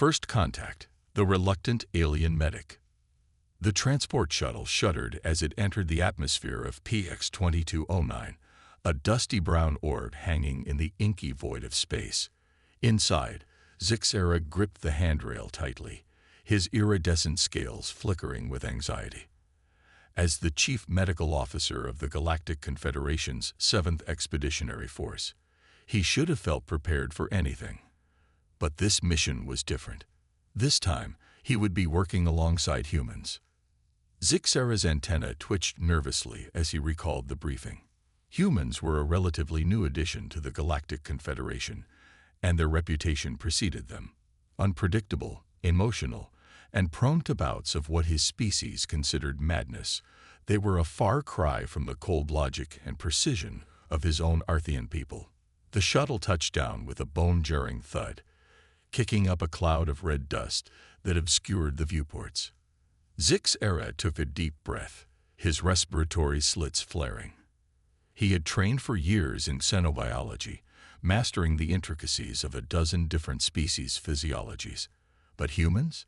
First contact, the reluctant alien medic. The transport shuttle shuddered as it entered the atmosphere of PX-2209, a dusty brown orb hanging in the inky void of space. Inside, Zixera gripped the handrail tightly, his iridescent scales flickering with anxiety. As the chief medical officer of the Galactic Confederation's 7th Expeditionary Force, he should have felt prepared for anything. But this mission was different. This time, he would be working alongside humans. Zixera's antenna twitched nervously as he recalled the briefing. Humans were a relatively new addition to the Galactic Confederation, and their reputation preceded them. Unpredictable, emotional, and prone to bouts of what his species considered madness, they were a far cry from the cold logic and precision of his own Arthean people. The shuttle touched down with a bone-jarring thud, kicking up a cloud of red dust that obscured the viewports. Zixera took a deep breath, his respiratory slits flaring. He had trained for years in xenobiology, mastering the intricacies of a dozen different species' physiologies. But humans?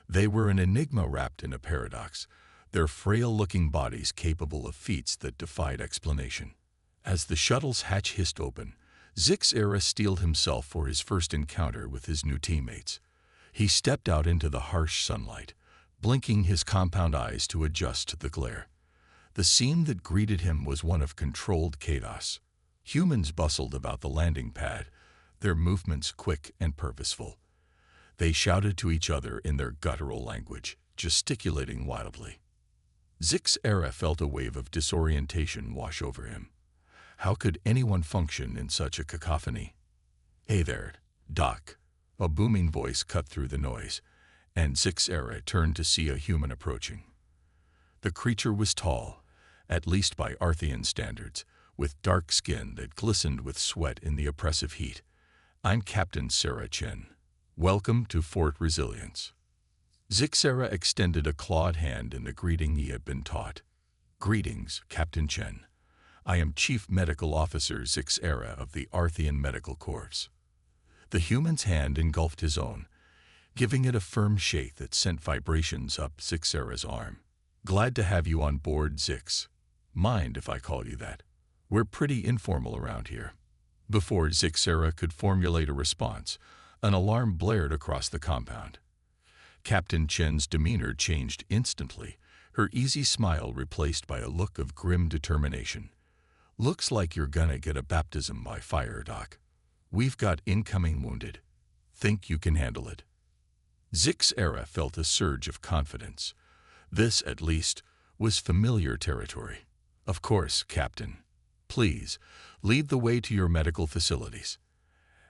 They were an enigma wrapped in a paradox, their frail-looking bodies capable of feats that defied explanation. As the shuttle's hatch hissed open, Zixera steeled himself for his first encounter with his new teammates. He stepped out into the harsh sunlight, blinking his compound eyes to adjust to the glare. The scene that greeted him was one of controlled chaos. Humans bustled about the landing pad, their movements quick and purposeful. They shouted to each other in their guttural language, gesticulating wildly. Zixera felt a wave of disorientation wash over him. How could anyone function in such a cacophony? "Hey there, Doc," a booming voice cut through the noise, and Zixera turned to see a human approaching. The creature was tall, at least by Arthean standards, with dark skin that glistened with sweat in the oppressive heat. "I'm Captain Sarah Chen. Welcome to Fort Resilience." Zixera extended a clawed hand in the greeting he had been taught. "Greetings, Captain Chen. I am Chief Medical Officer Zixera of the Arthean Medical Corps." The human's hand engulfed his own, giving it a firm shake that sent vibrations up Zixera's arm. "Glad to have you on board, Zix. Mind if I call you that? We're pretty informal around here." Before Zixera could formulate a response, an alarm blared across the compound. Captain Chen's demeanor changed instantly, her easy smile replaced by a look of grim determination. "Looks like you're gonna get a baptism by fire, Doc. We've got incoming wounded. Think you can handle it?" Zixera felt a surge of confidence. This, at least, was familiar territory. "Of course, Captain. Please, lead the way to your medical facilities."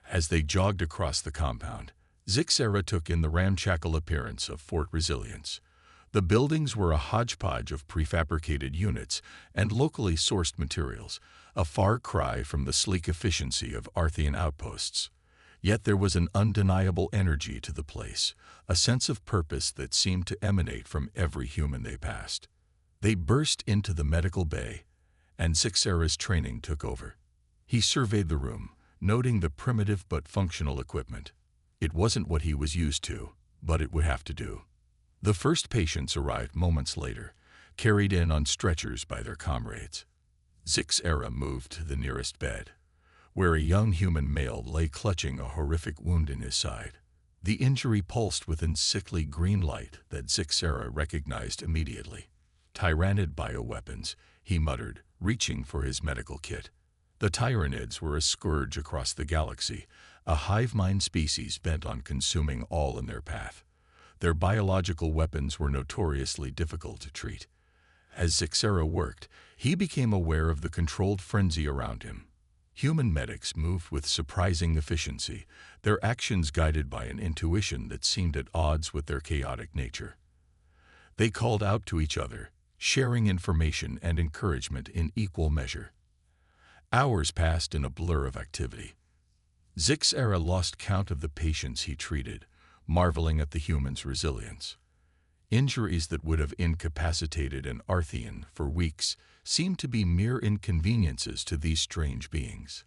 As they jogged across the compound, Zixera took in the ramshackle appearance of Fort Resilience. The buildings were a hodgepodge of prefabricated units and locally sourced materials, a far cry from the sleek efficiency of Arthean outposts. Yet there was an undeniable energy to the place, a sense of purpose that seemed to emanate from every human they passed. They burst into the medical bay, and Zixera's training took over. He surveyed the room, noting the primitive but functional equipment. It wasn't what he was used to, but it would have to do. The first patients arrived moments later, carried in on stretchers by their comrades. Zixera moved to the nearest bed, where a young human male lay clutching a horrific wound in his side. The injury pulsed within sickly green light that Zixera recognized immediately. "Tyrannid bioweapons," he muttered, reaching for his medical kit. The Tyrannids were a scourge across the galaxy, a hive mind species bent on consuming all in their path. Their biological weapons were notoriously difficult to treat. As Zixera worked, he became aware of the controlled frenzy around him. Human medics moved with surprising efficiency, their actions guided by an intuition that seemed at odds with their chaotic nature. They called out to each other, sharing information and encouragement in equal measure. Hours passed in a blur of activity. Zixera lost count of the patients he treated, marveling at the human's resilience. Injuries that would have incapacitated an Arthean for weeks seemed to be mere inconveniences to these strange beings.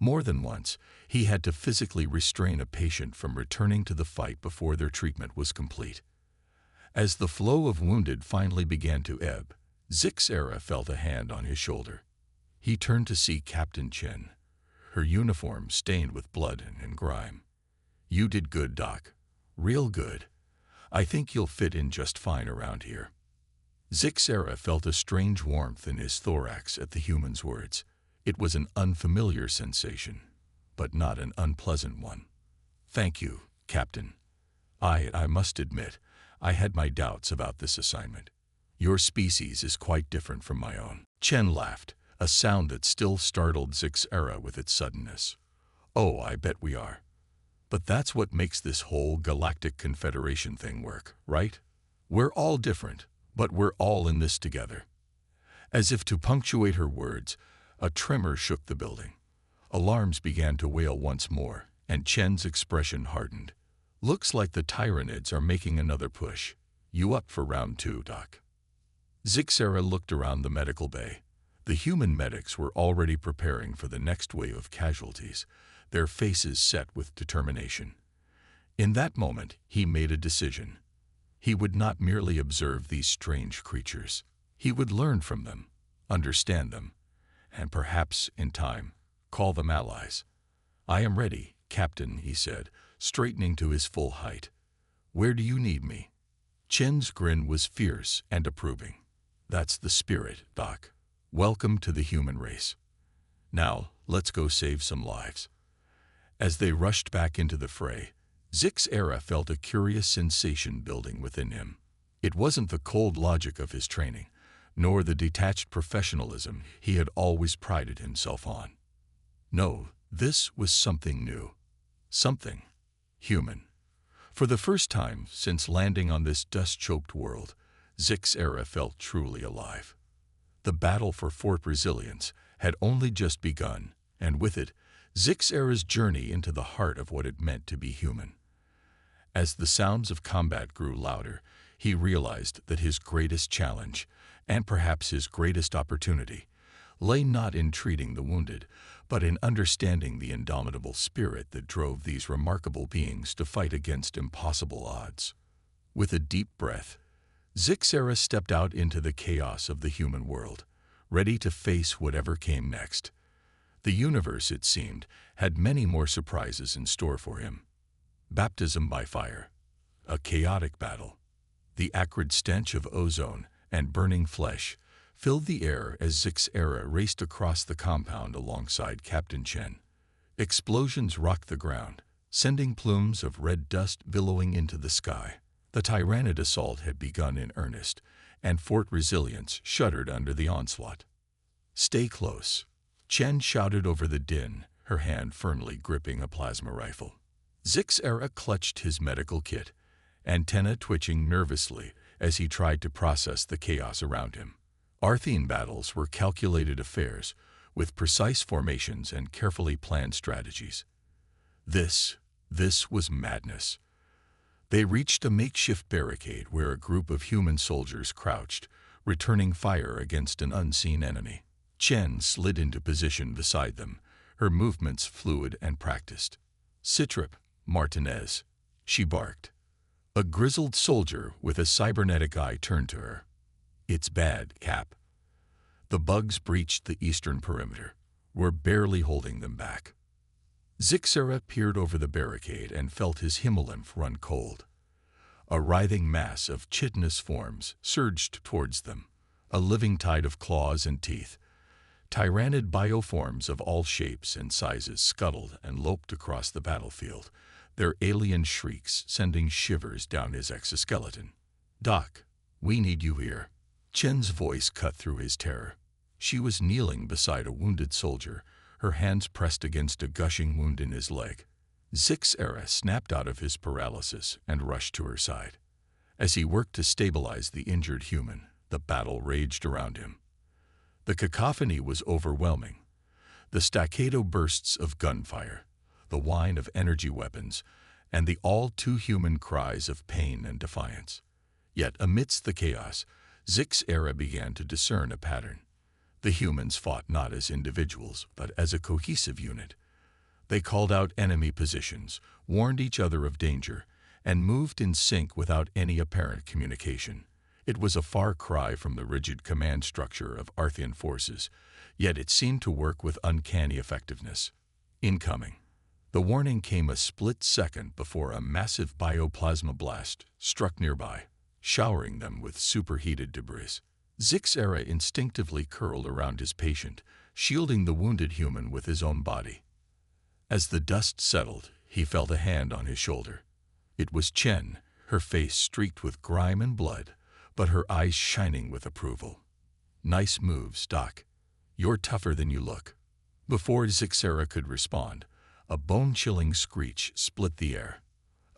More than once, he had to physically restrain a patient from returning to the fight before their treatment was complete. As the flow of wounded finally began to ebb, Zixera felt a hand on his shoulder. He turned to see Captain Chen, her uniform stained with blood and grime. "You did good, Doc. Real good. I think you'll fit in just fine around here." Zixera felt a strange warmth in his thorax at the human's words. It was an unfamiliar sensation, but not an unpleasant one. "Thank you, Captain. I must admit, I had my doubts about this assignment. Your species is quite different from my own." Chen laughed, a sound that still startled Zixera with its suddenness. "Oh, I bet we are. But that's what makes this whole Galactic Confederation thing work, right? We're all different, but we're all in this together." As if to punctuate her words, a tremor shook the building. Alarms began to wail once more, and Chen's expression hardened. "Looks like the Tyranids are making another push. You up for round 2, Doc?" Zixera looked around the medical bay. The human medics were already preparing for the next wave of casualties, their faces set with determination. In that moment, he made a decision. He would not merely observe these strange creatures. He would learn from them, understand them, and perhaps, in time, call them allies. "I am ready, Captain," he said, straightening to his full height. "Where do you need me?" Chen's grin was fierce and approving. "That's the spirit, Doc. Welcome to the human race. Now, let's go save some lives." As they rushed back into the fray, Zixera felt a curious sensation building within him. It wasn't the cold logic of his training, nor the detached professionalism he had always prided himself on. No, this was something new. Something human. For the first time since landing on this dust-choked world, Zixera felt truly alive. The battle for Fort Resilience had only just begun, and with it, Zixera's journey into the heart of what it meant to be human. As the sounds of combat grew louder, he realized that his greatest challenge, and perhaps his greatest opportunity, lay not in treating the wounded, but in understanding the indomitable spirit that drove these remarkable beings to fight against impossible odds. With a deep breath, Zixera stepped out into the chaos of the human world, ready to face whatever came next. The universe, it seemed, had many more surprises in store for him. Baptism by fire, a chaotic battle, the acrid stench of ozone and burning flesh filled the air as Zixera raced across the compound alongside Captain Chen. Explosions rocked the ground, sending plumes of red dust billowing into the sky. The Tyranid assault had begun in earnest, and Fort Resilience shuddered under the onslaught. "Stay close," Chen shouted over the din, her hand firmly gripping a plasma rifle. Zixera clutched his medical kit, antenna twitching nervously as he tried to process the chaos around him. Arthene battles were calculated affairs, with precise formations and carefully planned strategies. This was madness. They reached a makeshift barricade where a group of human soldiers crouched, returning fire against an unseen enemy. Chen slid into position beside them, her movements fluid and practiced. "Citrip, Martinez," she barked. A grizzled soldier with a cybernetic eye turned to her. "It's bad, Cap. The bugs breached the eastern perimeter. We're barely holding them back." Zixera peered over the barricade and felt his hemolymph run cold. A writhing mass of chitinous forms surged towards them, a living tide of claws and teeth. Tyranid bioforms of all shapes and sizes scuttled and loped across the battlefield, their alien shrieks sending shivers down his exoskeleton. "Doc, we need you here." Chen's voice cut through his terror. She was kneeling beside a wounded soldier, her hands pressed against a gushing wound in his leg. Zixera snapped out of his paralysis and rushed to her side. As he worked to stabilize the injured human, the battle raged around him. The cacophony was overwhelming. The staccato bursts of gunfire, the whine of energy weapons, and the all-too-human cries of pain and defiance. Yet amidst the chaos, Zixera began to discern a pattern. The humans fought not as individuals, but as a cohesive unit, They called out enemy positions, warned each other of danger, and moved in sync without any apparent communication. It was a far cry from the rigid command structure of Arthean forces, yet it seemed to work with uncanny effectiveness. Incoming. The warning came a split second before a massive bioplasma blast struck nearby, showering them with superheated debris. Zixera instinctively curled around his patient, shielding the wounded human with his own body. As the dust settled, he felt a hand on his shoulder. It was Chen, her face streaked with grime and blood, but her eyes shining with approval. "Nice moves, Doc. You're tougher than you look." Before Zixera could respond, a bone-chilling screech split the air.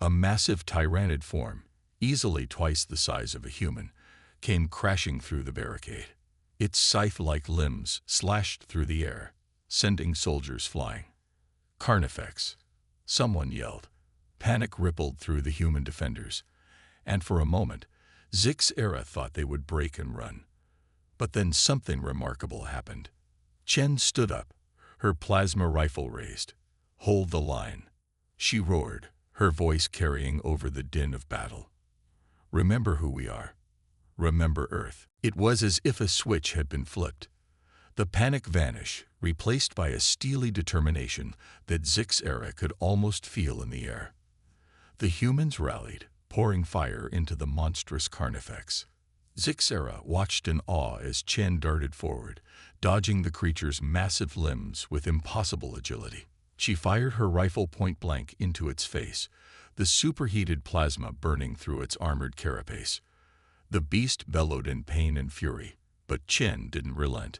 A massive tyrannid form, easily twice the size of a human, came crashing through the barricade. Its scythe-like limbs slashed through the air, sending soldiers flying. "Carnifex," someone yelled. Panic rippled through the human defenders, and for a moment, Zixera thought they would break and run. But then something remarkable happened. Chen stood up, her plasma rifle raised. "Hold the line," she roared, her voice carrying over the din of battle. "Remember who we are. Remember Earth." It was as if a switch had been flipped. The panic vanished, replaced by a steely determination that Zixera could almost feel in the air. The humans rallied, pouring fire into the monstrous Carnifex. Zixera watched in awe as Chen darted forward, dodging the creature's massive limbs with impossible agility. She fired her rifle point-blank into its face, the superheated plasma burning through its armored carapace. The beast bellowed in pain and fury, but Chen didn't relent.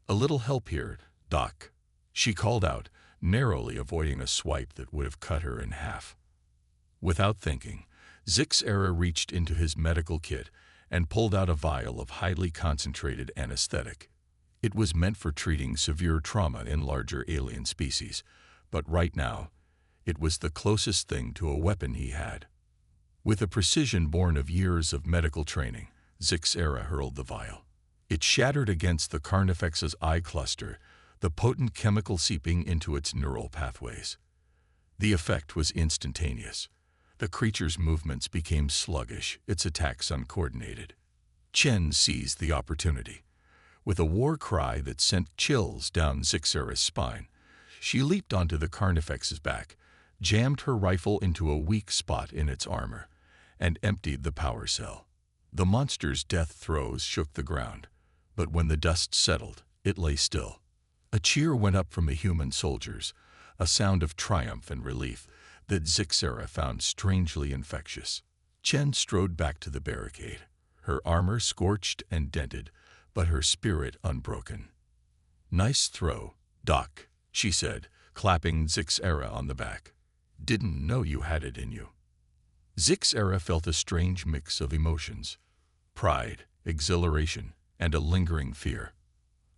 "A little help here, Doc," she called out, narrowly avoiding a swipe that would have cut her in half. Without thinking, Zixera reached into his medical kit and pulled out a vial of highly concentrated anesthetic. It was meant for treating severe trauma in larger alien species, but right now, it was the closest thing to a weapon he had. With a precision born of years of medical training, Zixera hurled the vial. It shattered against the Carnifex's eye cluster, the potent chemical seeping into its neural pathways. The effect was instantaneous. The creature's movements became sluggish, its attacks uncoordinated. Chen seized the opportunity. With a war cry that sent chills down Zixera's spine, she leaped onto the Carnifex's back, jammed her rifle into a weak spot in its armor, and emptied the power cell. The monster's death throes shook the ground, but when the dust settled, it lay still. A cheer went up from the human soldiers, a sound of triumph and relief that Zixera found strangely infectious. Chen strode back to the barricade, her armor scorched and dented, but her spirit unbroken. "Nice throw, Doc," she said, clapping Zixera on the back. "Didn't know you had it in you." Zixera felt a strange mix of emotions: pride, exhilaration, and a lingering fear.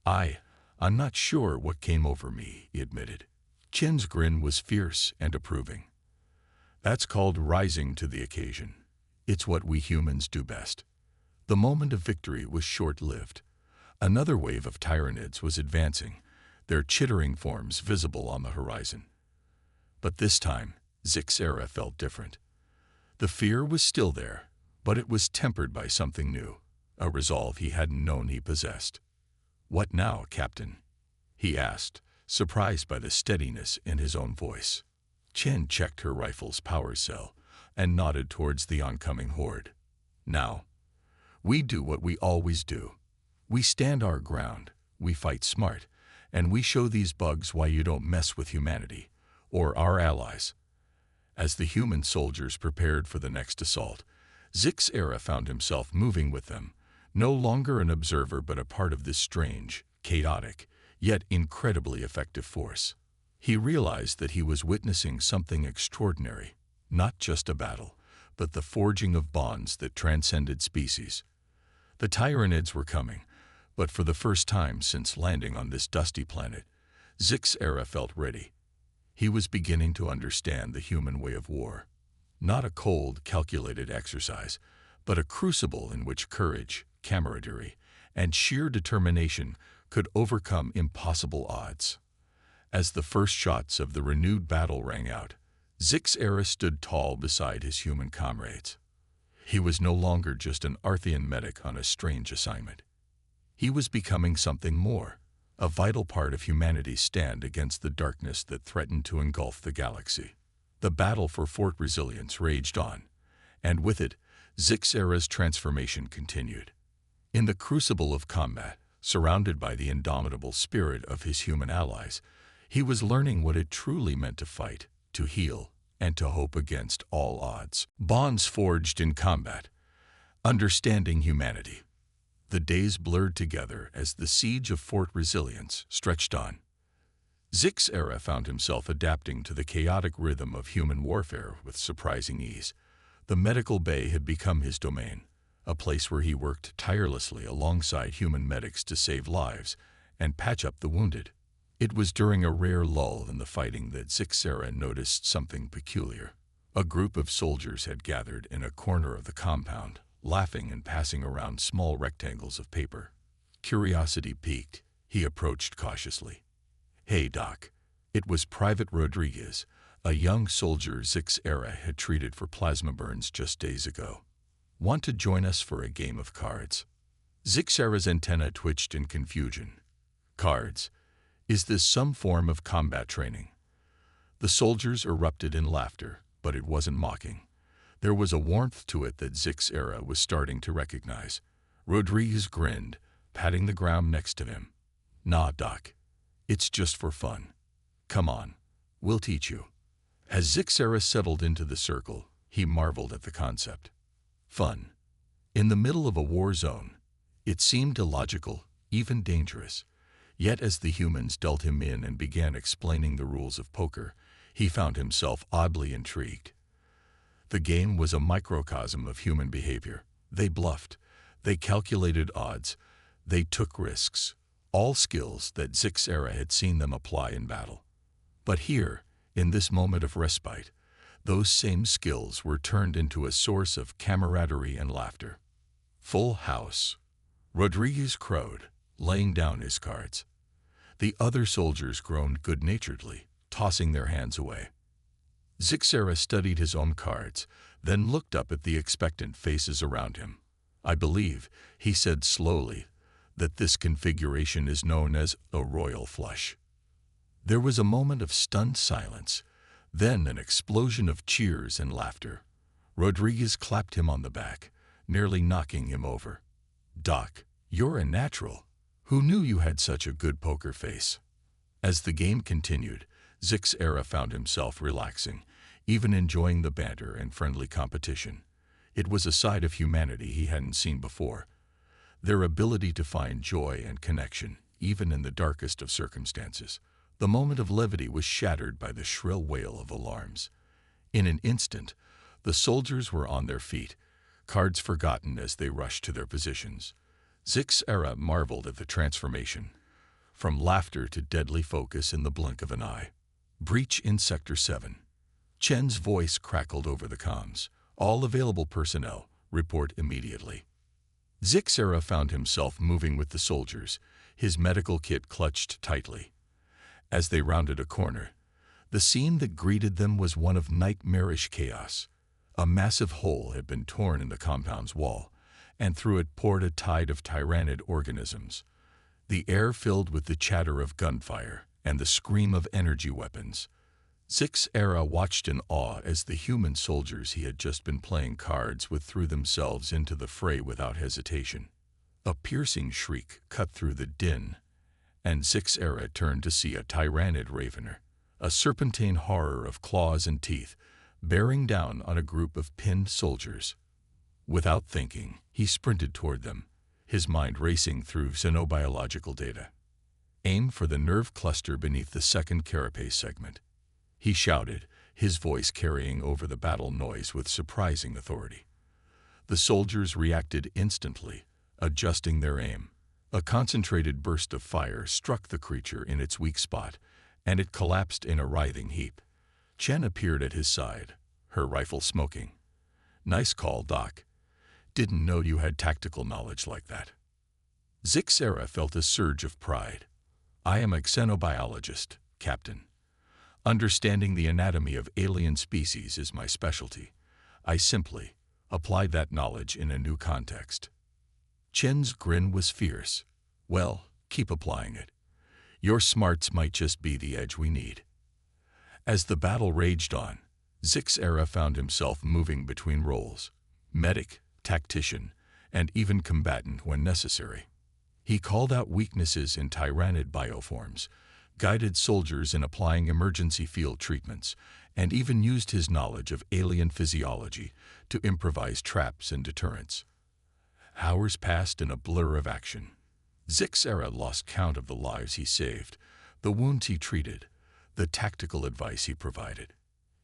I'm not sure what came over me," he admitted. Chen's grin was fierce and approving. "That's called rising to the occasion. It's what we humans do best." The moment of victory was short-lived. Another wave of tyrannids was advancing, their chittering forms visible on the horizon. But this time, Zixera felt different. The fear was still there, but it was tempered by something new, a resolve he hadn't known he possessed. "What now, Captain?" he asked, surprised by the steadiness in his own voice. Chen checked her rifle's power cell and nodded towards the oncoming horde. "Now, we do what we always do. We stand our ground, we fight smart, and we show these bugs why you don't mess with humanity, or our allies." As the human soldiers prepared for the next assault, Zixera found himself moving with them, no longer an observer but a part of this strange, chaotic, yet incredibly effective force. He realized that he was witnessing something extraordinary, not just a battle, but the forging of bonds that transcended species. The tyrannids were coming, but for the first time since landing on this dusty planet, Zixera felt ready. He was beginning to understand the human way of war. Not a cold, calculated exercise, but a crucible in which courage, camaraderie, and sheer determination could overcome impossible odds. As the first shots of the renewed battle rang out, Zix-Era stood tall beside his human comrades. He was no longer just an Arthean medic on a strange assignment. He was becoming something more, a vital part of humanity's stand against the darkness that threatened to engulf the galaxy. The battle for Fort Resilience raged on, and with it, Zix-Era's transformation continued. In the crucible of combat, surrounded by the indomitable spirit of his human allies, he was learning what it truly meant to fight, to heal, and to hope against all odds. Bonds forged in combat. Understanding humanity. The days blurred together as the siege of Fort Resilience stretched on. Zix-Era found himself adapting to the chaotic rhythm of human warfare with surprising ease. The medical bay had become his domain, a place where he worked tirelessly alongside human medics to save lives and patch up the wounded. It was during a rare lull in the fighting that Zix-Era noticed something peculiar. A group of soldiers had gathered in a corner of the compound, laughing and passing around small rectangles of paper. Curiosity piqued, he approached cautiously. "Hey, Doc." It was Private Rodriguez, a young soldier Zix-Era had treated for plasma burns just days ago. "Want to join us for a game of cards?" Zix-Era's antenna twitched in confusion. Cards? Is this some form of combat training? The soldiers erupted in laughter, but it wasn't mocking. There was a warmth to it that Zix-Era was starting to recognize. Rodriguez grinned, patting the ground next to him. "Nah, Doc. It's just for fun. Come on, we'll teach you." As Zix-Era settled into the circle, he marveled at the concept. Fun. In the middle of a war zone. It seemed illogical, even dangerous. Yet as the humans dealt him in and began explaining the rules of poker, he found himself oddly intrigued. The game was a microcosm of human behavior. They bluffed, they calculated odds, they took risks, all skills that Zix-Era had seen them apply in battle. But here, in this moment of respite, those same skills were turned into a source of camaraderie and laughter. "Full house," Rodriguez crowed, laying down his cards. The other soldiers groaned good-naturedly, tossing their hands away. Zix-Era studied his own cards, then looked up at the expectant faces around him. "I believe," he said slowly, "that this configuration is known as a royal flush." There was a moment of stunned silence, then an explosion of cheers and laughter. Rodriguez clapped him on the back, nearly knocking him over. "Doc, you're a natural. Who knew you had such a good poker face?" As the game continued, Zix-Era found himself relaxing, even enjoying the banter and friendly competition. It was a side of humanity he hadn't seen before. Their ability to find joy and connection, even in the darkest of circumstances. The moment of levity was shattered by the shrill wail of alarms. In an instant, the soldiers were on their feet, cards forgotten as they rushed to their positions. Zix-Era marveled at the transformation, from laughter to deadly focus in the blink of an eye. "Breach in Sector 7. Chen's voice crackled over the comms. "All available personnel, report immediately." Zix-Era found himself moving with the soldiers, his medical kit clutched tightly. As they rounded a corner, the scene that greeted them was one of nightmarish chaos. A massive hole had been torn in the compound's wall, and through it poured a tide of tyrannid organisms. The air filled with the chatter of gunfire and the scream of energy weapons. Zix-Era watched in awe as the human soldiers he had just been playing cards with threw themselves into the fray without hesitation. A piercing shriek cut through the din, and Zix-Era turned to see a tyrannid ravener, a serpentine horror of claws and teeth, bearing down on a group of pinned soldiers. Without thinking, he sprinted toward them, his mind racing through xenobiological data. "Aim for the nerve cluster beneath the second carapace segment," he shouted, his voice carrying over the battle noise with surprising authority. The soldiers reacted instantly, adjusting their aim. A concentrated burst of fire struck the creature in its weak spot, and it collapsed in a writhing heap. Chen appeared at his side, her rifle smoking. "Nice call, Doc. Didn't know you had tactical knowledge like that." Zix-Era felt a surge of pride. "I am a xenobiologist, Captain. Understanding the anatomy of alien species is my specialty. I simply applied that knowledge in a new context. Chen's grin was fierce. Well, keep applying it. Your smarts might just be the edge we need. As the battle raged on, Zixera found himself moving between roles: medic, tactician, and even combatant when necessary. He called out weaknesses in tyrannid bioforms, guided soldiers in applying emergency field treatments, and even used his knowledge of alien physiology to improvise traps and deterrents. Hours passed in a blur of action. Zixera lost count of the lives he saved, the wounds he treated, the tactical advice he provided.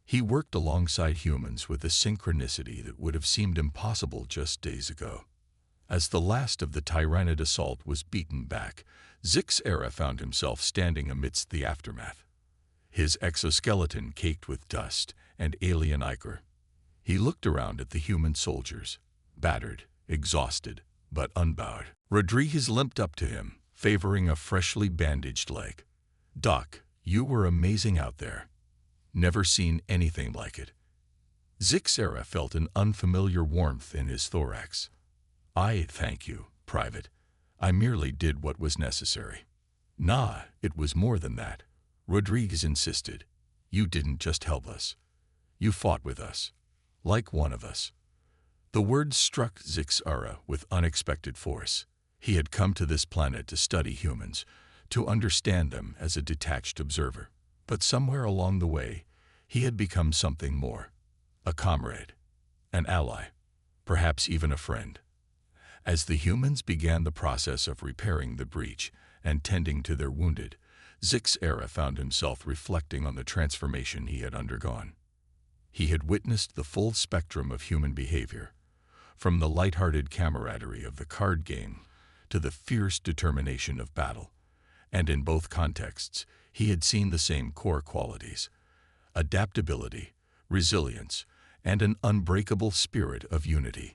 He worked alongside humans with a synchronicity that would have seemed impossible just days ago. As the last of the tyrannid assault was beaten back, Zixera found himself standing amidst the aftermath. His exoskeleton caked with dust and alien ichor. He looked around at the human soldiers, battered, exhausted, but unbowed. Rodriguez limped up to him, favoring a freshly bandaged leg. "Doc, you were amazing out there. Never seen anything like it." Zixera felt an unfamiliar warmth in his thorax. "I thank you, Private. I merely did what was necessary." "Nah, it was more than that," Rodriguez insisted. "You didn't just help us. You fought with us, like one of us." The words struck Zixera with unexpected force. He had come to this planet to study humans, to understand them as a detached observer. But somewhere along the way, he had become something more: a comrade, an ally, perhaps even a friend. As the humans began the process of repairing the breach and tending to their wounded, Zixera found himself reflecting on the transformation he had undergone. He had witnessed the full spectrum of human behavior, from the lighthearted camaraderie of the card game to the fierce determination of battle. And in both contexts, he had seen the same core qualities: adaptability, resilience, and an unbreakable spirit of unity.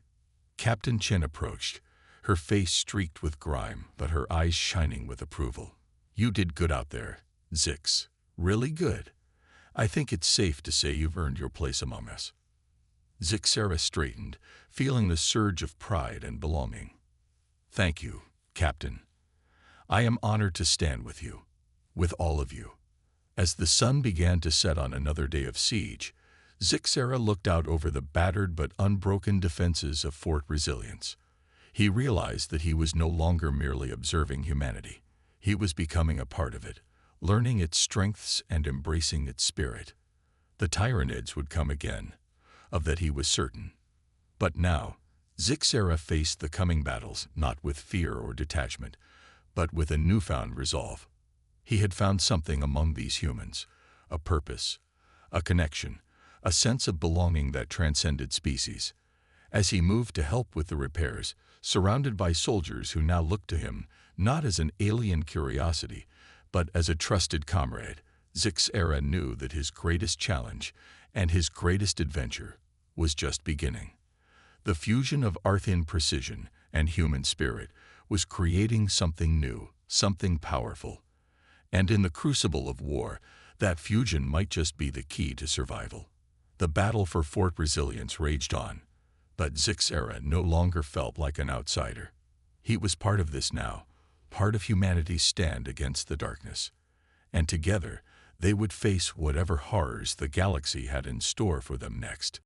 Captain Chen approached, her face streaked with grime, but her eyes shining with approval. "You did good out there, Zix. Really good. I think it's safe to say you've earned your place among us." Zixera straightened, feeling the surge of pride and belonging. "Thank you, Captain. I am honored to stand with you, with all of you." As the sun began to set on another day of siege, Zixera looked out over the battered but unbroken defenses of Fort Resilience. He realized that he was no longer merely observing humanity. He was becoming a part of it, learning its strengths and embracing its spirit. The Tyrannids would come again, of that he was certain. But now, Zixera faced the coming battles not with fear or detachment, but with a newfound resolve. He had found something among these humans: a purpose, a connection, a sense of belonging that transcended species. As he moved to help with the repairs, surrounded by soldiers who now looked to him not as an alien curiosity, but as a trusted comrade, Zixera knew that his greatest challenge and his greatest adventure was just beginning. The fusion of Arthian precision and human spirit was creating something new, something powerful. And in the crucible of war, that fusion might just be the key to survival. The battle for Fort Resilience raged on, but Zixera no longer felt like an outsider. He was part of this now, part of humanity's stand against the darkness. And together, they would face whatever horrors the galaxy had in store for them next.